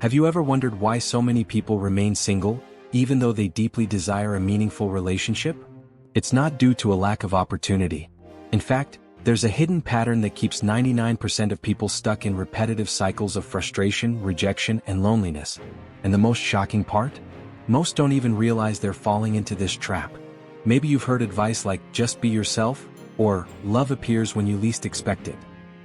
Have you ever wondered why so many people remain single, even though they deeply desire a meaningful relationship? It's not due to a lack of opportunity. In fact, there's a hidden pattern that keeps 99% of people stuck in repetitive cycles of frustration, rejection, and loneliness. And the most shocking part? Most don't even realize they're falling into this trap. Maybe you've heard advice like, just be yourself, or, love appears when you least expect it.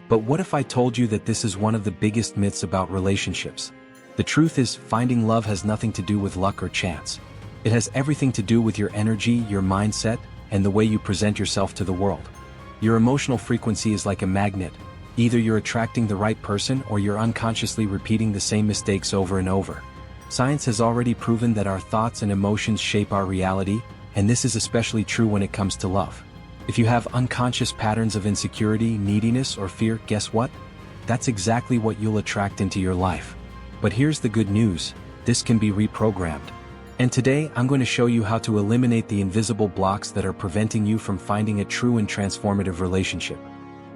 But what if I told you that this is one of the biggest myths about relationships? The truth is, finding love has nothing to do with luck or chance. It has everything to do with your energy, your mindset, and the way you present yourself to the world. Your emotional frequency is like a magnet. Either you're attracting the right person or you're unconsciously repeating the same mistakes over and over. Science has already proven that our thoughts and emotions shape our reality, and this is especially true when it comes to love. If you have unconscious patterns of insecurity, neediness, or fear, guess what? That's exactly what you'll attract into your life. But here's the good news, this can be reprogrammed. And today, I'm going to show you how to eliminate the invisible blocks that are preventing you from finding a true and transformative relationship.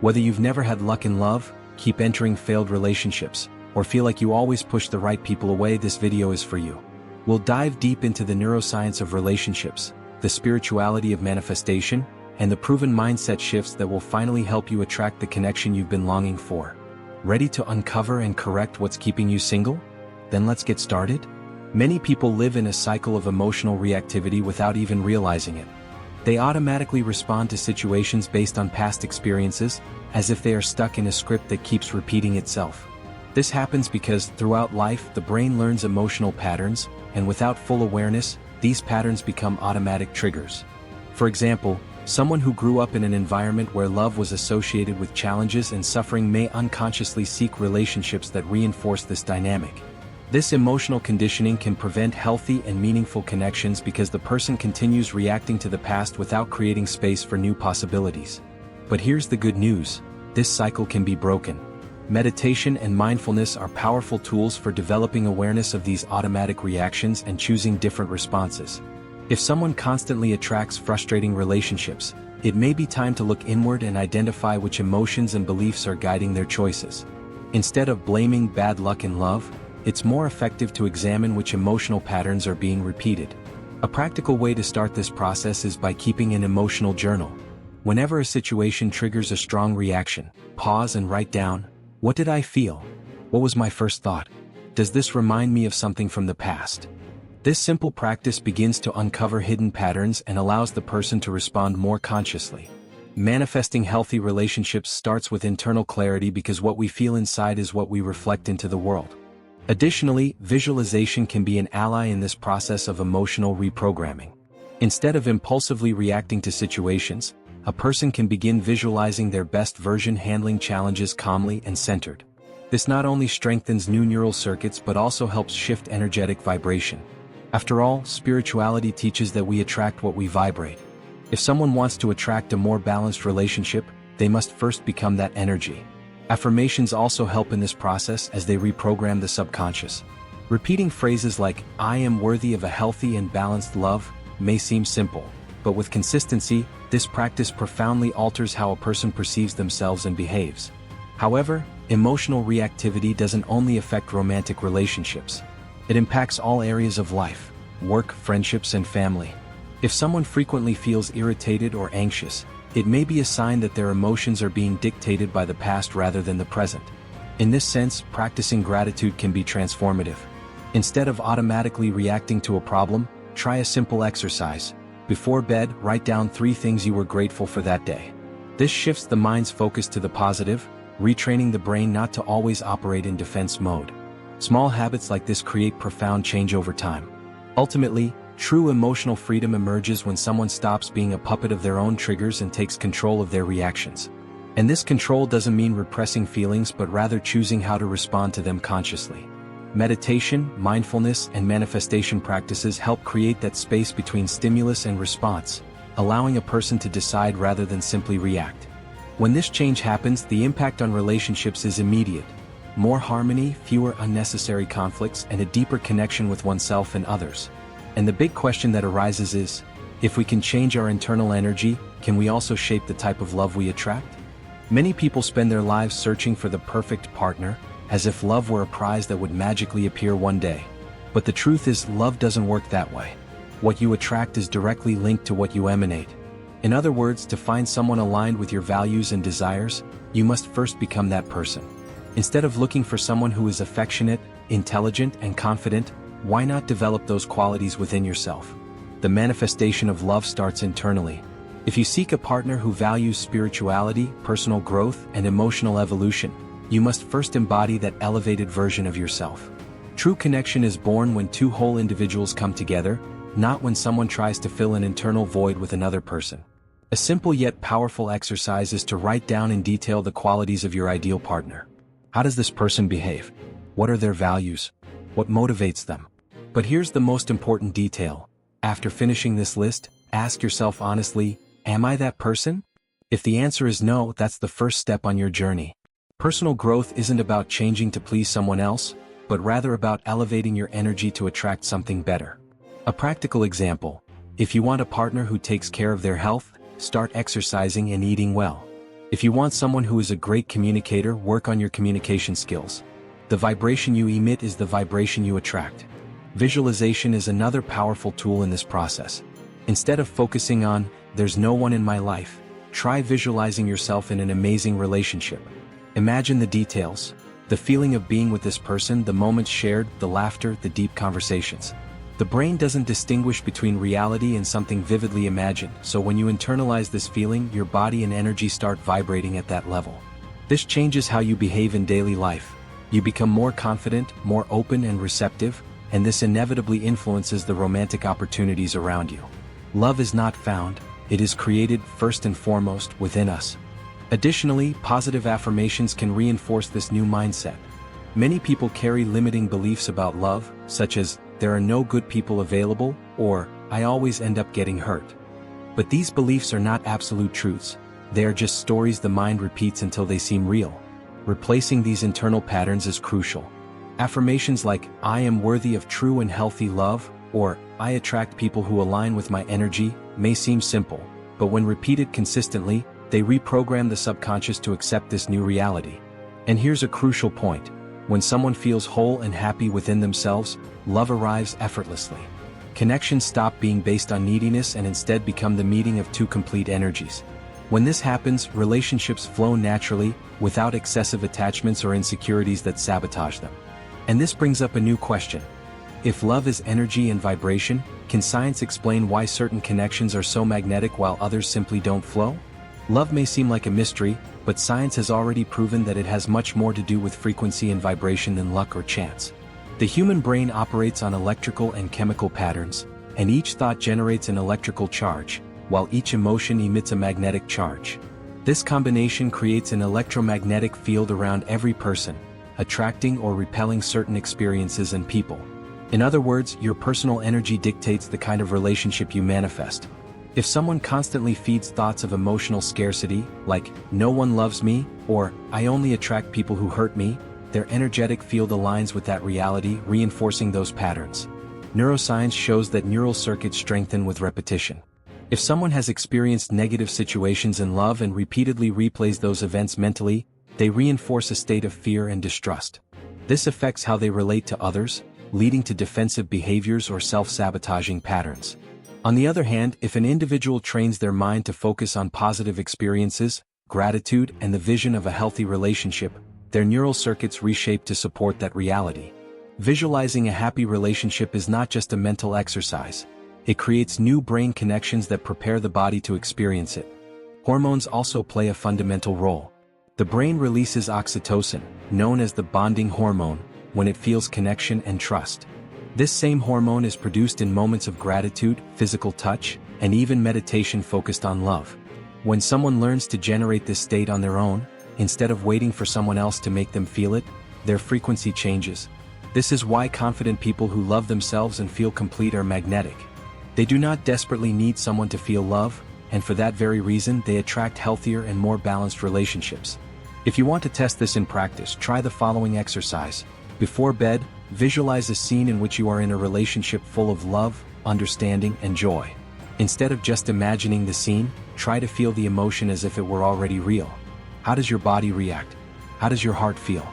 Whether you've never had luck in love, keep entering failed relationships, or feel like you always push the right people away, this video is for you. We'll dive deep into the neuroscience of relationships, the spirituality of manifestation, and the proven mindset shifts that will finally help you attract the connection you've been longing for. Ready to uncover and correct what's keeping you single? Then let's get started. Many people live in a cycle of emotional reactivity without even realizing it. They automatically respond to situations based on past experiences, as if they are stuck in a script that keeps repeating itself. This happens because, throughout life, the brain learns emotional patterns, and without full awareness, these patterns become automatic triggers. For example, someone who grew up in an environment where love was associated with challenges and suffering may unconsciously seek relationships that reinforce this dynamic. This emotional conditioning can prevent healthy and meaningful connections because the person continues reacting to the past without creating space for new possibilities. But here's the good news, this cycle can be broken. Meditation and mindfulness are powerful tools for developing awareness of these automatic reactions and choosing different responses. If someone constantly attracts frustrating relationships, it may be time to look inward and identify which emotions and beliefs are guiding their choices. Instead of blaming bad luck in love, it's more effective to examine which emotional patterns are being repeated. A practical way to start this process is by keeping an emotional journal. Whenever a situation triggers a strong reaction, pause and write down, what did I feel? What was my first thought? Does this remind me of something from the past? This simple practice begins to uncover hidden patterns and allows the person to respond more consciously. Manifesting healthy relationships starts with internal clarity because what we feel inside is what we reflect into the world. Additionally, visualization can be an ally in this process of emotional reprogramming. Instead of impulsively reacting to situations, a person can begin visualizing their best version handling challenges calmly and centered. This not only strengthens new neural circuits but also helps shift energetic vibration. After all, spirituality teaches that we attract what we vibrate. If someone wants to attract a more balanced relationship, they must first become that energy. Affirmations also help in this process as they reprogram the subconscious. Repeating phrases like, I am worthy of a healthy and balanced love, may seem simple, but with consistency, this practice profoundly alters how a person perceives themselves and behaves. However, emotional reactivity doesn't only affect romantic relationships. It impacts all areas of life, work, friendships, and family. If someone frequently feels irritated or anxious, it may be a sign that their emotions are being dictated by the past rather than the present. In this sense, practicing gratitude can be transformative. Instead of automatically reacting to a problem, try a simple exercise. Before bed, write down 3 things you were grateful for that day. This shifts the mind's focus to the positive, retraining the brain not to always operate in defense mode. Small habits like this create profound change over time. Ultimately, true emotional freedom emerges when someone stops being a puppet of their own triggers and takes control of their reactions. And this control doesn't mean repressing feelings but rather choosing how to respond to them consciously. Meditation, mindfulness, and manifestation practices help create that space between stimulus and response, allowing a person to decide rather than simply react. When this change happens, the impact on relationships is immediate. More harmony, fewer unnecessary conflicts, and a deeper connection with oneself and others. And the big question that arises is, if we can change our internal energy, can we also shape the type of love we attract? Many people spend their lives searching for the perfect partner, as if love were a prize that would magically appear one day. But the truth is, love doesn't work that way. What you attract is directly linked to what you emanate. In other words, to find someone aligned with your values and desires, you must first become that person. Instead of looking for someone who is affectionate, intelligent, and confident, why not develop those qualities within yourself? The manifestation of love starts internally. If you seek a partner who values spirituality, personal growth, and emotional evolution, you must first embody that elevated version of yourself. True connection is born when two whole individuals come together, not when someone tries to fill an internal void with another person. A simple yet powerful exercise is to write down in detail the qualities of your ideal partner. How does this person behave? What are their values? What motivates them? But here's the most important detail. After finishing this list, ask yourself honestly, am I that person? If the answer is no, that's the first step on your journey. Personal growth isn't about changing to please someone else, but rather about elevating your energy to attract something better. A practical example: if you want a partner who takes care of their health, start exercising and eating well. If you want someone who is a great communicator, work on your communication skills. The vibration you emit is the vibration you attract. Visualization is another powerful tool in this process. Instead of focusing on, "there's no one in my life," try visualizing yourself in an amazing relationship. Imagine the details, the feeling of being with this person, the moments shared, the laughter, the deep conversations. The brain doesn't distinguish between reality and something vividly imagined, so when you internalize this feeling, your body and energy start vibrating at that level. This changes how you behave in daily life. You become more confident, more open and receptive, and this inevitably influences the romantic opportunities around you. Love is not found, it is created first and foremost within us. Additionally, positive affirmations can reinforce this new mindset. Many people carry limiting beliefs about love, such as, "there are no good people available," or, "I always end up getting hurt." But these beliefs are not absolute truths. They are just stories the mind repeats until they seem real. Replacing these internal patterns is crucial. Affirmations like, "I am worthy of true and healthy love," or, "I attract people who align with my energy," may seem simple, but when repeated consistently, they reprogram the subconscious to accept this new reality. And here's a crucial point. When someone feels whole and happy within themselves, love arrives effortlessly. Connections stop being based on neediness and instead become the meeting of two complete energies. When this happens, relationships flow naturally, without excessive attachments or insecurities that sabotage them. And this brings up a new question. If love is energy and vibration, can science explain why certain connections are so magnetic while others simply don't flow? Love may seem like a mystery, but science has already proven that it has much more to do with frequency and vibration than luck or chance. The human brain operates on electrical and chemical patterns, and each thought generates an electrical charge, while each emotion emits a magnetic charge. This combination creates an electromagnetic field around every person, attracting or repelling certain experiences and people. In other words, your personal energy dictates the kind of relationship you manifest. If someone constantly feeds thoughts of emotional scarcity, like, "no one loves me," or "I only attract people who hurt me," their energetic field aligns with that reality, reinforcing those patterns. Neuroscience shows that neural circuits strengthen with repetition. If someone has experienced negative situations in love and repeatedly replays those events mentally, they reinforce a state of fear and distrust. This affects how they relate to others, leading to defensive behaviors or self-sabotaging patterns. On the other hand, if an individual trains their mind to focus on positive experiences, gratitude, and the vision of a healthy relationship, their neural circuits reshape to support that reality. Visualizing a happy relationship is not just a mental exercise. It creates new brain connections that prepare the body to experience it. Hormones also play a fundamental role. The brain releases oxytocin, known as the bonding hormone, when it feels connection and trust. This same hormone is produced in moments of gratitude, physical touch, and even meditation focused on love. When someone learns to generate this state on their own, instead of waiting for someone else to make them feel it, their frequency changes. This is why confident people who love themselves and feel complete are magnetic. They do not desperately need someone to feel love, and for that very reason they attract healthier and more balanced relationships. If you want to test this in practice, try the following exercise. Before bed, visualize a scene in which you are in a relationship full of love, understanding, and joy. Instead of just imagining the scene, try to feel the emotion as if it were already real. How does your body react? How does your heart feel?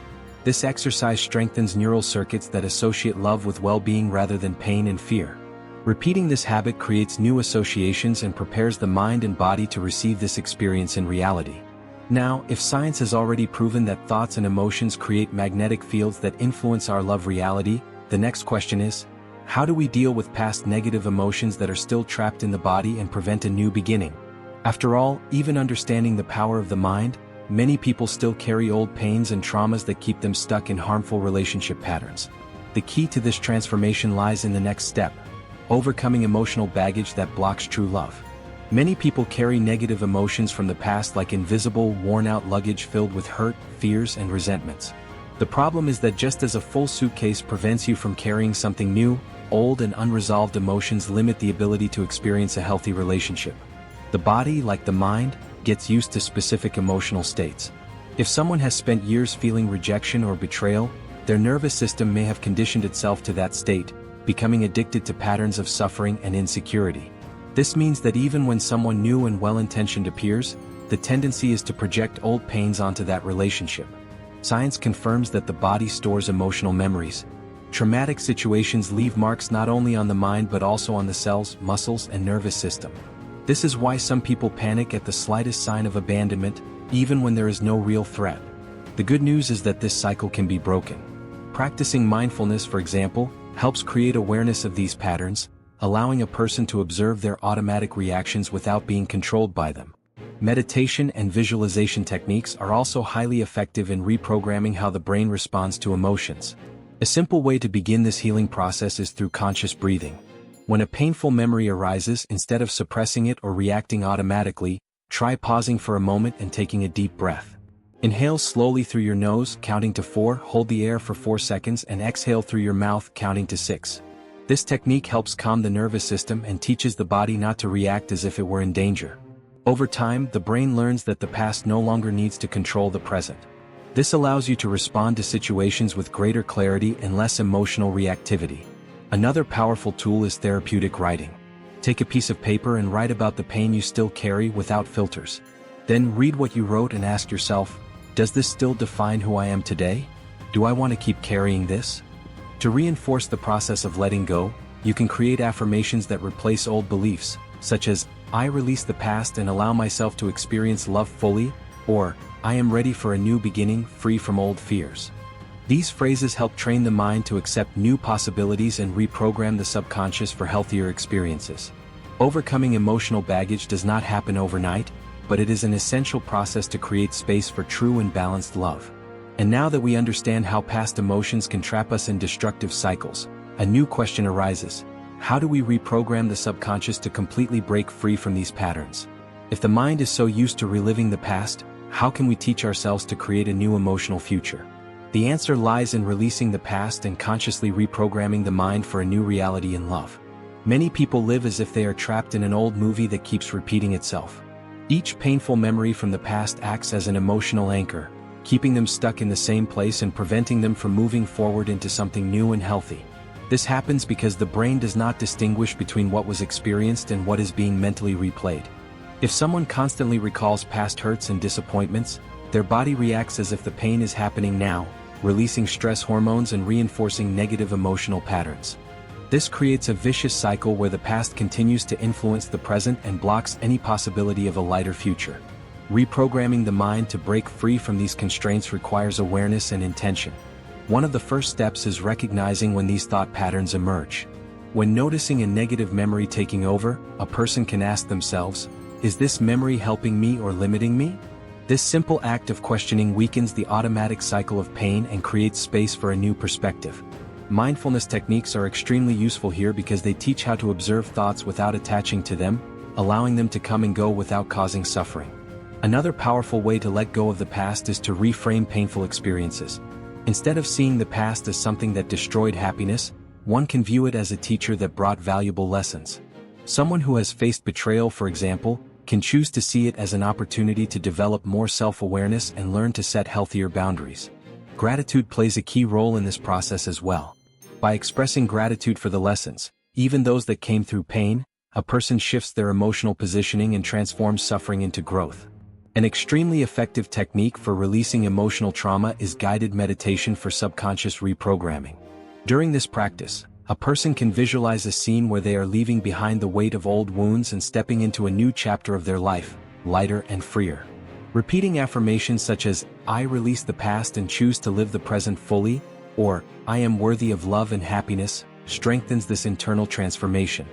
This exercise strengthens neural circuits that associate love with well-being rather than pain and fear. Repeating this habit creates new associations and prepares the mind and body to receive this experience in reality. Now, if science has already proven that thoughts and emotions create magnetic fields that influence our love reality, the next question is, how do we deal with past negative emotions that are still trapped in the body and prevent a new beginning? After all, even understanding the power of the mind, many people still carry old pains and traumas that keep them stuck in harmful relationship patterns. The key to this transformation lies in the next step: overcoming emotional baggage that blocks true love. Many people carry negative emotions from the past like invisible, worn-out luggage filled with hurt, fears, and resentments. The problem is that just as a full suitcase prevents you from carrying something new, old and unresolved emotions limit the ability to experience a healthy relationship. The body, like the mind, gets used to specific emotional states. If someone has spent years feeling rejection or betrayal, their nervous system may have conditioned itself to that state, becoming addicted to patterns of suffering and insecurity. This means that even when someone new and well-intentioned appears, the tendency is to project old pains onto that relationship. Science confirms that the body stores emotional memories. Traumatic situations leave marks not only on the mind but also on the cells, muscles, and nervous system. This is why some people panic at the slightest sign of abandonment, even when there is no real threat. The good news is that this cycle can be broken. Practicing mindfulness, for example, helps create awareness of these patterns, allowing a person to observe their automatic reactions without being controlled by them. Meditation and visualization techniques are also highly effective in reprogramming how the brain responds to emotions. A simple way to begin this healing process is through conscious breathing. When a painful memory arises, instead of suppressing it or reacting automatically, try pausing for a moment and taking a deep breath. Inhale slowly through your nose, counting to 4, hold the air for 4 seconds and exhale through your mouth, counting to 6. This technique helps calm the nervous system and teaches the body not to react as if it were in danger. Over time, the brain learns that the past no longer needs to control the present. This allows you to respond to situations with greater clarity and less emotional reactivity. Another powerful tool is therapeutic writing. Take a piece of paper and write about the pain you still carry without filters. Then read what you wrote and ask yourself, does this still define who I am today? Do I want to keep carrying this? To reinforce the process of letting go, you can create affirmations that replace old beliefs, such as, I release the past and allow myself to experience love fully, or, I am ready for a new beginning, free from old fears. These phrases help train the mind to accept new possibilities and reprogram the subconscious for healthier experiences. Overcoming emotional baggage does not happen overnight, but it is an essential process to create space for true and balanced love. And now that we understand how past emotions can trap us in destructive cycles, a new question arises. How do we reprogram the subconscious to completely break free from these patterns? If the mind is so used to reliving the past, how can we teach ourselves to create a new emotional future? The answer lies in releasing the past and consciously reprogramming the mind for a new reality in love. Many people live as if they are trapped in an old movie that keeps repeating itself. Each painful memory from the past acts as an emotional anchor, keeping them stuck in the same place and preventing them from moving forward into something new and healthy. This happens because the brain does not distinguish between what was experienced and what is being mentally replayed. If someone constantly recalls past hurts and disappointments, their body reacts as if the pain is happening now, releasing stress hormones and reinforcing negative emotional patterns. This creates a vicious cycle where the past continues to influence the present and blocks any possibility of a lighter future. Reprogramming the mind to break free from these constraints requires awareness and intention. One of the first steps is recognizing when these thought patterns emerge. When noticing a negative memory taking over, a person can ask themselves, is this memory helping me or limiting me? This simple act of questioning weakens the automatic cycle of pain and creates space for a new perspective. Mindfulness techniques are extremely useful here because they teach how to observe thoughts without attaching to them, allowing them to come and go without causing suffering. Another powerful way to let go of the past is to reframe painful experiences. Instead of seeing the past as something that destroyed happiness, one can view it as a teacher that brought valuable lessons. Someone who has faced betrayal, for example, can choose to see it as an opportunity to develop more self-awareness and learn to set healthier boundaries. Gratitude plays a key role in this process as well. By expressing gratitude for the lessons, even those that came through pain, a person shifts their emotional positioning and transforms suffering into growth. An extremely effective technique for releasing emotional trauma is guided meditation for subconscious reprogramming. During this practice, a person can visualize a scene where they are leaving behind the weight of old wounds and stepping into a new chapter of their life, lighter and freer. Repeating affirmations such as, "I release the past and choose to live the present fully," or, "I am worthy of love and happiness," strengthens this internal transformation.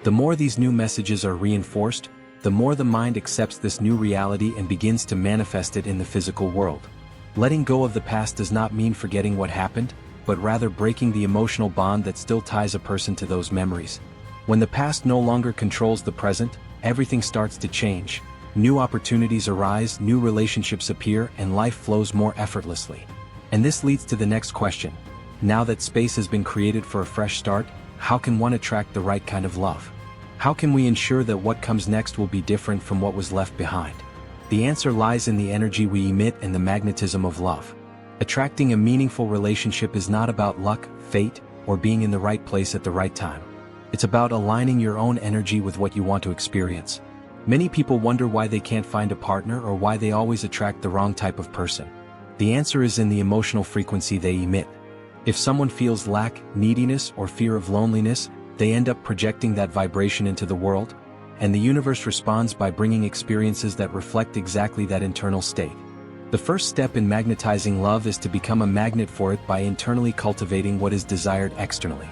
The more these new messages are reinforced, the more the mind accepts this new reality and begins to manifest it in the physical world. Letting go of the past does not mean forgetting what happened, but rather breaking the emotional bond that still ties a person to those memories. When the past no longer controls the present, everything starts to change. New opportunities arise, new relationships appear, and life flows more effortlessly. And this leads to the next question. Now that space has been created for a fresh start, how can one attract the right kind of love? How can we ensure that what comes next will be different from what was left behind? The answer lies in the energy we emit and the magnetism of love. Attracting a meaningful relationship is not about luck, fate, or being in the right place at the right time. It's about aligning your own energy with what you want to experience. Many people wonder why they can't find a partner or why they always attract the wrong type of person. The answer is in the emotional frequency they emit. If someone feels lack, neediness, or fear of loneliness, they end up projecting that vibration into the world, and the universe responds by bringing experiences that reflect exactly that internal state. The first step in magnetizing love is to become a magnet for it by internally cultivating what is desired externally.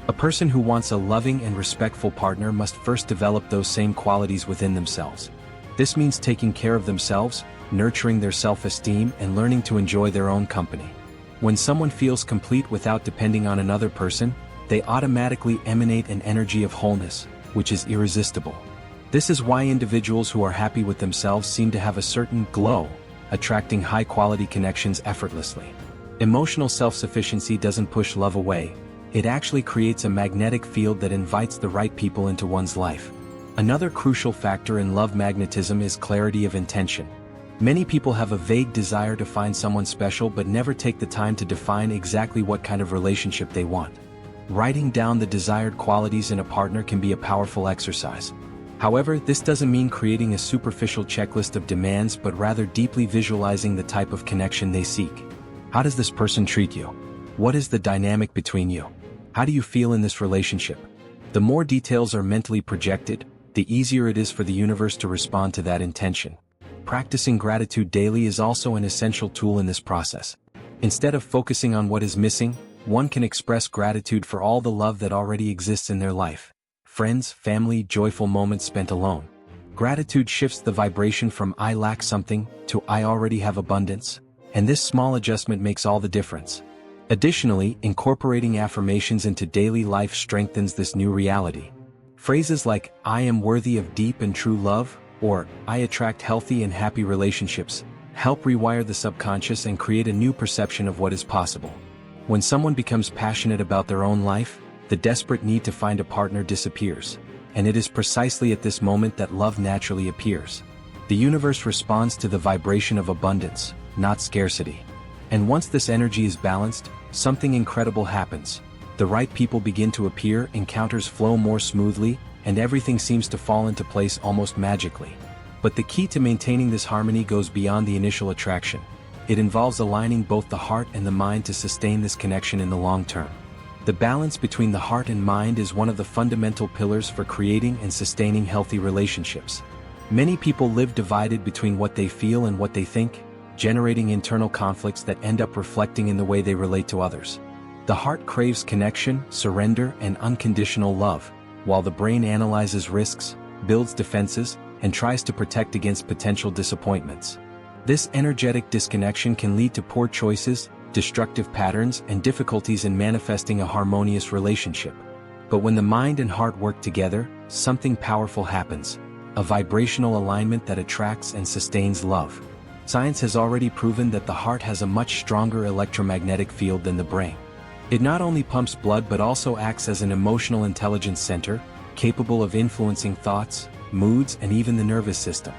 A person who wants a loving and respectful partner must first develop those same qualities within themselves. This means taking care of themselves, nurturing their self-esteem, and learning to enjoy their own company. When someone feels complete without depending on another person, they automatically emanate an energy of wholeness, which is irresistible. This is why individuals who are happy with themselves seem to have a certain glow, attracting high-quality connections effortlessly. Emotional self-sufficiency doesn't push love away, it actually creates a magnetic field that invites the right people into one's life. Another crucial factor in love magnetism is clarity of intention. Many people have a vague desire to find someone special but never take the time to define exactly what kind of relationship they want. Writing down the desired qualities in a partner can be a powerful exercise. However, this doesn't mean creating a superficial checklist of demands but rather deeply visualizing the type of connection they seek. How does this person treat you? What is the dynamic between you? How do you feel in this relationship? The more details are mentally projected, the easier it is for the universe to respond to that intention. Practicing gratitude daily is also an essential tool in this process. Instead of focusing on what is missing, one can express gratitude for all the love that already exists in their life. Friends, family, joyful moments spent alone. Gratitude shifts the vibration from "I lack something" to "I already have abundance," and this small adjustment makes all the difference. Additionally, incorporating affirmations into daily life strengthens this new reality. Phrases like, "I am worthy of deep and true love," or "I attract healthy and happy relationships," help rewire the subconscious and create a new perception of what is possible. When someone becomes passionate about their own life, the desperate need to find a partner disappears, and it is precisely at this moment that love naturally appears. The universe responds to the vibration of abundance, not scarcity. And once this energy is balanced, something incredible happens. The right people begin to appear, encounters flow more smoothly, and everything seems to fall into place almost magically. But the key to maintaining this harmony goes beyond the initial attraction. It involves aligning both the heart and the mind to sustain this connection in the long term. The balance between the heart and mind is one of the fundamental pillars for creating and sustaining healthy relationships. Many people live divided between what they feel and what they think, generating internal conflicts that end up reflecting in the way they relate to others. The heart craves connection, surrender, and unconditional love, while the brain analyzes risks, builds defenses, and tries to protect against potential disappointments. This energetic disconnection can lead to poor choices, destructive patterns, and difficulties in manifesting a harmonious relationship. But when the mind and heart work together, something powerful happens, a vibrational alignment that attracts and sustains love. Science has already proven that the heart has a much stronger electromagnetic field than the brain. It not only pumps blood but also acts as an emotional intelligence center, capable of influencing thoughts, moods, and even the nervous system.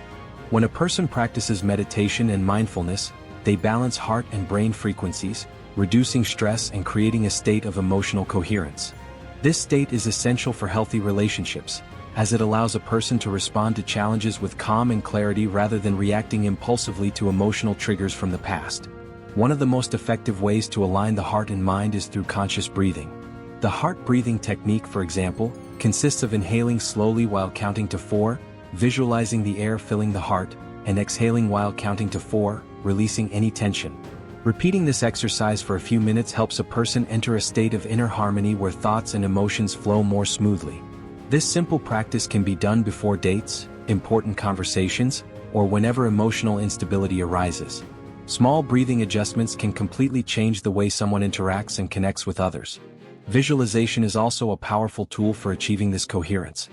When a person practices meditation and mindfulness, they balance heart and brain frequencies, reducing stress and creating a state of emotional coherence. This state is essential for healthy relationships, as it allows a person to respond to challenges with calm and clarity rather than reacting impulsively to emotional triggers from the past. One of the most effective ways to align the heart and mind is through conscious breathing. The heart breathing technique, for example, consists of inhaling slowly while counting to 4, visualizing the air filling the heart, and exhaling while counting to 4, releasing any tension. Repeating this exercise for a few minutes helps a person enter a state of inner harmony where thoughts and emotions flow more smoothly. This simple practice can be done before dates, important conversations, or whenever emotional instability arises. Small breathing adjustments can completely change the way someone interacts and connects with others. Visualization is also a powerful tool for achieving this coherence.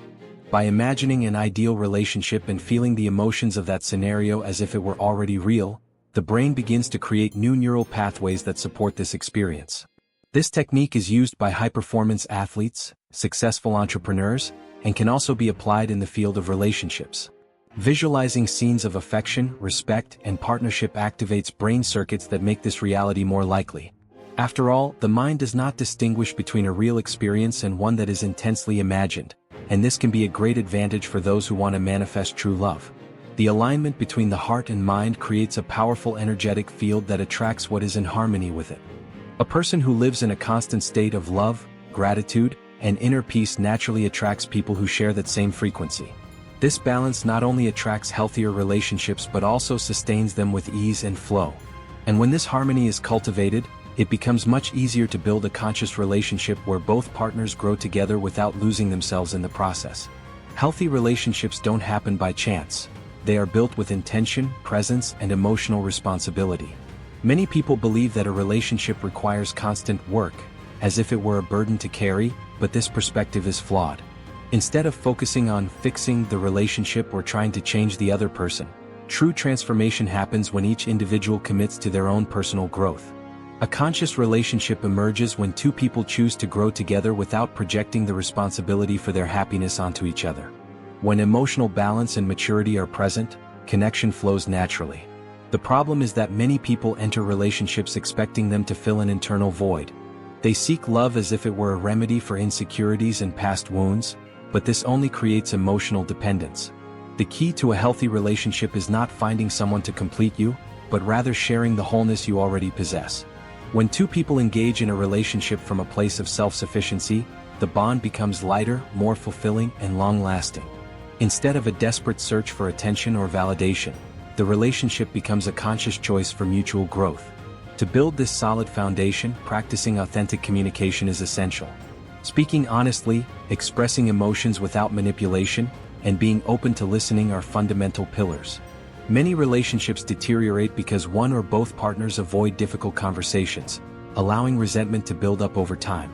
By imagining an ideal relationship and feeling the emotions of that scenario as if it were already real, the brain begins to create new neural pathways that support this experience. This technique is used by high-performance athletes, successful entrepreneurs, and can also be applied in the field of relationships. Visualizing scenes of affection, respect, and partnership activates brain circuits that make this reality more likely. After all, the mind does not distinguish between a real experience and one that is intensely imagined, and this can be a great advantage for those who want to manifest true love. The alignment between the heart and mind creates a powerful energetic field that attracts what is in harmony with it. A person who lives in a constant state of love, gratitude, and inner peace naturally attracts people who share that same frequency. This balance not only attracts healthier relationships but also sustains them with ease and flow. And when this harmony is cultivated, it becomes much easier to build a conscious relationship where both partners grow together without losing themselves in the process. Healthy relationships don't happen by chance. They are built with intention, presence, and emotional responsibility. Many people believe that a relationship requires constant work, as if it were a burden to carry, but this perspective is flawed. Instead of focusing on fixing the relationship or trying to change the other person, true transformation happens when each individual commits to their own personal growth. A conscious relationship emerges when two people choose to grow together without projecting the responsibility for their happiness onto each other. When emotional balance and maturity are present, connection flows naturally. The problem is that many people enter relationships expecting them to fill an internal void. They seek love as if it were a remedy for insecurities and past wounds, but this only creates emotional dependence. The key to a healthy relationship is not finding someone to complete you, but rather sharing the wholeness you already possess. When two people engage in a relationship from a place of self-sufficiency, the bond becomes lighter, more fulfilling, and long-lasting. Instead of a desperate search for attention or validation, the relationship becomes a conscious choice for mutual growth. To build this solid foundation, practicing authentic communication is essential. Speaking honestly, expressing emotions without manipulation, and being open to listening are fundamental pillars. Many relationships deteriorate because one or both partners avoid difficult conversations, allowing resentment to build up over time.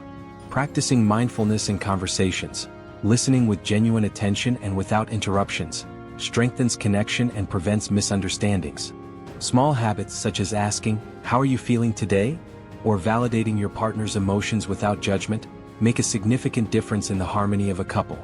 Practicing mindfulness in conversations, listening with genuine attention and without interruptions, strengthens connection and prevents misunderstandings. Small habits such as asking, "How are you feeling today?" or validating your partner's emotions without judgment, make a significant difference in the harmony of a couple.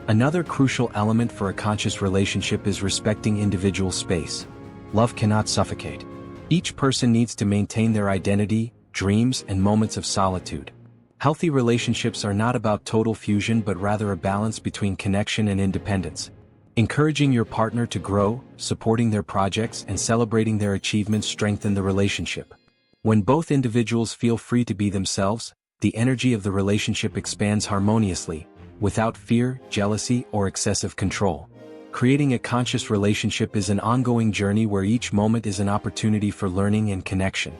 Another crucial element for a conscious relationship is respecting individual space. Love cannot suffocate. Each person needs to maintain their identity, dreams, and moments of solitude. Healthy relationships are not about total fusion but rather a balance between connection and independence. Encouraging your partner to grow, supporting their projects, and celebrating their achievements strengthen the relationship. When both individuals feel free to be themselves, the energy of the relationship expands harmoniously, without fear, jealousy, or excessive control. Creating a conscious relationship is an ongoing journey where each moment is an opportunity for learning and connection.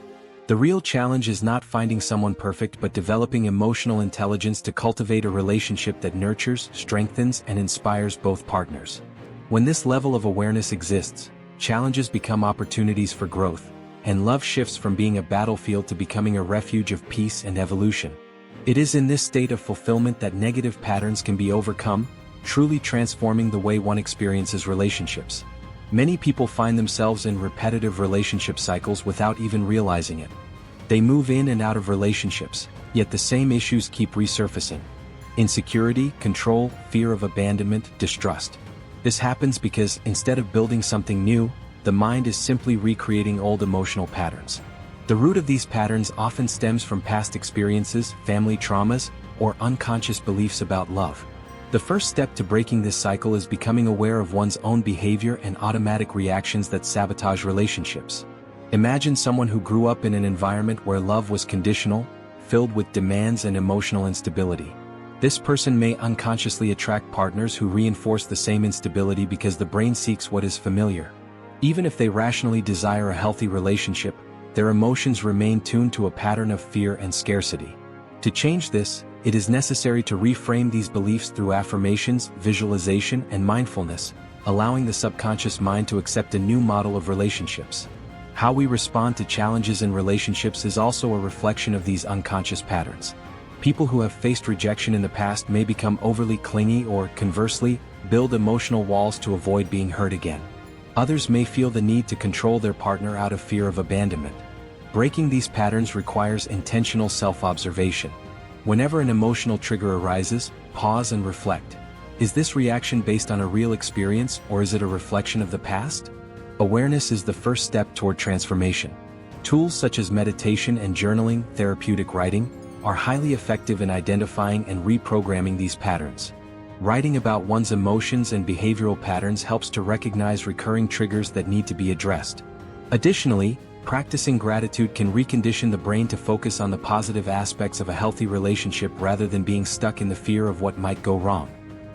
The real challenge is not finding someone perfect but developing emotional intelligence to cultivate a relationship that nurtures, strengthens, and inspires both partners. When this level of awareness exists, challenges become opportunities for growth, and love shifts from being a battlefield to becoming a refuge of peace and evolution. It is in this state of fulfillment that negative patterns can be overcome, truly transforming the way one experiences relationships. Many people find themselves in repetitive relationship cycles without even realizing it. They move in and out of relationships, yet the same issues keep resurfacing. Insecurity, control, fear of abandonment, distrust. This happens because, instead of building something new, the mind is simply recreating old emotional patterns. The root of these patterns often stems from past experiences, family traumas, or unconscious beliefs about love. The first step to breaking this cycle is becoming aware of one's own behavior and automatic reactions that sabotage relationships. Imagine someone who grew up in an environment where love was conditional, filled with demands and emotional instability. This person may unconsciously attract partners who reinforce the same instability because the brain seeks what is familiar. Even if they rationally desire a healthy relationship, their emotions remain tuned to a pattern of fear and scarcity. To change this, it is necessary to reframe these beliefs through affirmations, visualization, and mindfulness, allowing the subconscious mind to accept a new model of relationships. How we respond to challenges in relationships is also a reflection of these unconscious patterns. People who have faced rejection in the past may become overly clingy or, conversely, build emotional walls to avoid being hurt again. Others may feel the need to control their partner out of fear of abandonment. Breaking these patterns requires intentional self-observation. Whenever an emotional trigger arises, pause and reflect. Is this reaction based on a real experience, or is it a reflection of the past? Awareness is the first step toward transformation. Tools such as meditation and journaling, therapeutic writing, are highly effective in identifying and reprogramming these patterns. Writing about one's emotions and behavioral patterns helps to recognize recurring triggers that need to be addressed. Additionally, practicing gratitude can recondition the brain to focus on the positive aspects of a healthy relationship rather than being stuck in the fear of what might go wrong.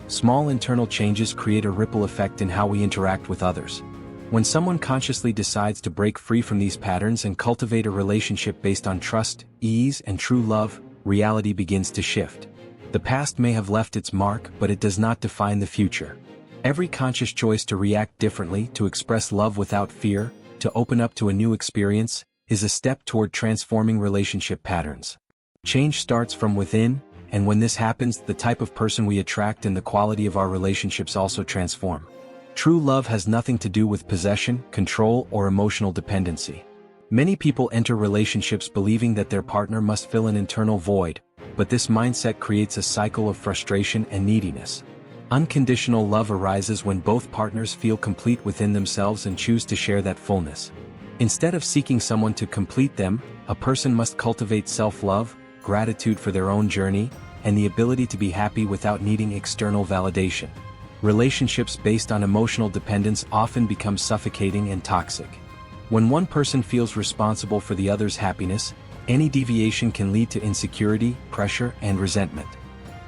Small internal changes create a ripple effect in how we interact with others. When someone consciously decides to break free from these patterns and cultivate a relationship based on trust, ease, and true love, reality begins to shift. The past may have left its mark, but it does not define the future. Every conscious choice to react differently, to express love without fear, to open up to a new experience, is a step toward transforming relationship patterns. Change starts from within, and when this happens, the type of person we attract and the quality of our relationships also transform. True love has nothing to do with possession, control, or emotional dependency. Many people enter relationships believing that their partner must fill an internal void, but this mindset creates a cycle of frustration and neediness. Unconditional love arises when both partners feel complete within themselves and choose to share that fullness. Instead of seeking someone to complete them, a person must cultivate self-love, gratitude for their own journey, and the ability to be happy without needing external validation. Relationships based on emotional dependence often become suffocating and toxic. When one person feels responsible for the other's happiness, any deviation can lead to insecurity, pressure, and resentment.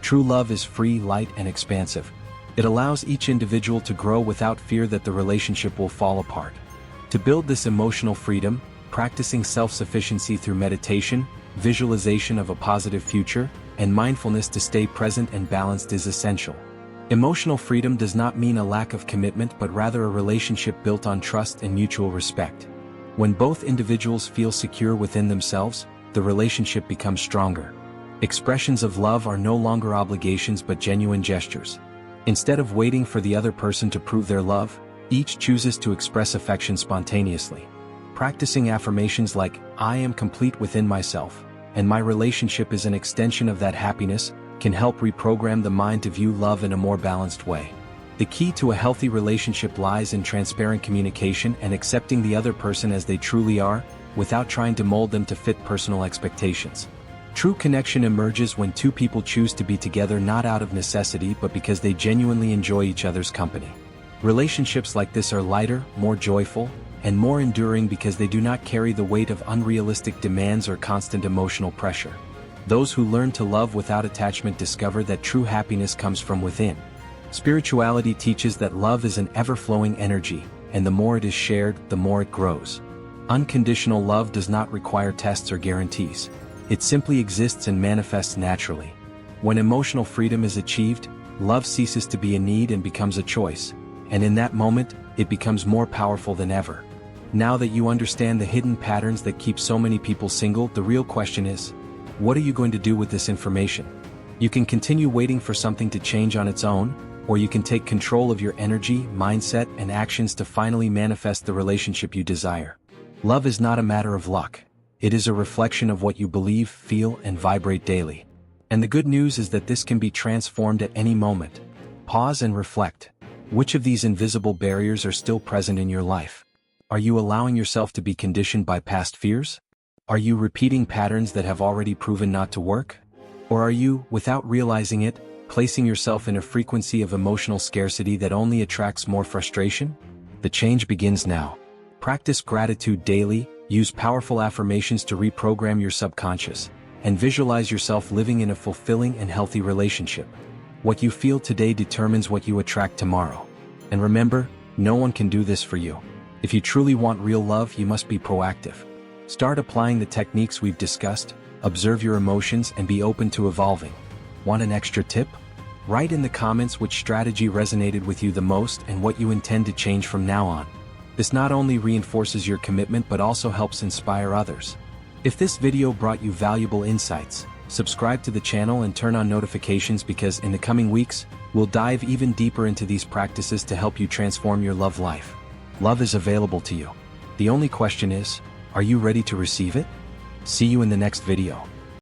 True love is free, light, and expansive. It allows each individual to grow without fear that the relationship will fall apart. To build this emotional freedom, practicing self-sufficiency through meditation, visualization of a positive future, and mindfulness to stay present and balanced is essential. Emotional freedom does not mean a lack of commitment but rather a relationship built on trust and mutual respect. When both individuals feel secure within themselves, the relationship becomes stronger. Expressions of love are no longer obligations but genuine gestures. Instead of waiting for the other person to prove their love, each chooses to express affection spontaneously. Practicing affirmations like, "I am complete within myself, and my relationship is an extension of that happiness," can help reprogram the mind to view love in a more balanced way. The key to a healthy relationship lies in transparent communication and accepting the other person as they truly are, without trying to mold them to fit personal expectations. True connection emerges when two people choose to be together not out of necessity but because they genuinely enjoy each other's company. Relationships like this are lighter, more joyful, and more enduring because they do not carry the weight of unrealistic demands or constant emotional pressure. Those who learn to love without attachment discover that true happiness comes from within. Spirituality teaches that love is an ever-flowing energy, and the more it is shared, the more it grows. Unconditional love does not require tests or guarantees. It simply exists and manifests naturally. When emotional freedom is achieved, love ceases to be a need and becomes a choice, and in that moment, it becomes more powerful than ever. Now that you understand the hidden patterns that keep so many people single, the real question is, what are you going to do with this information? You can continue waiting for something to change on its own, or you can take control of your energy, mindset, and actions to finally manifest the relationship you desire. Love is not a matter of luck. It is a reflection of what you believe, feel, and vibrate daily. And the good news is that this can be transformed at any moment. Pause and reflect. Which of these invisible barriers are still present in your life? Are you allowing yourself to be conditioned by past fears? Are you repeating patterns that have already proven not to work? Or are you, without realizing it, placing yourself in a frequency of emotional scarcity that only attracts more frustration? The change begins now. Practice gratitude daily, use powerful affirmations to reprogram your subconscious, and visualize yourself living in a fulfilling and healthy relationship. What you feel today determines what you attract tomorrow. And remember, no one can do this for you. If you truly want real love, you must be proactive. Start applying the techniques we've discussed, observe your emotions, and be open to evolving. Want an extra tip? Write in the comments which strategy resonated with you the most and what you intend to change from now on. This not only reinforces your commitment but also helps inspire others. If this video brought you valuable insights, subscribe to the channel and turn on notifications because in the coming weeks, we'll dive even deeper into these practices to help you transform your love life. Love is available to you. The only question is, are you ready to receive it? See you in the next video.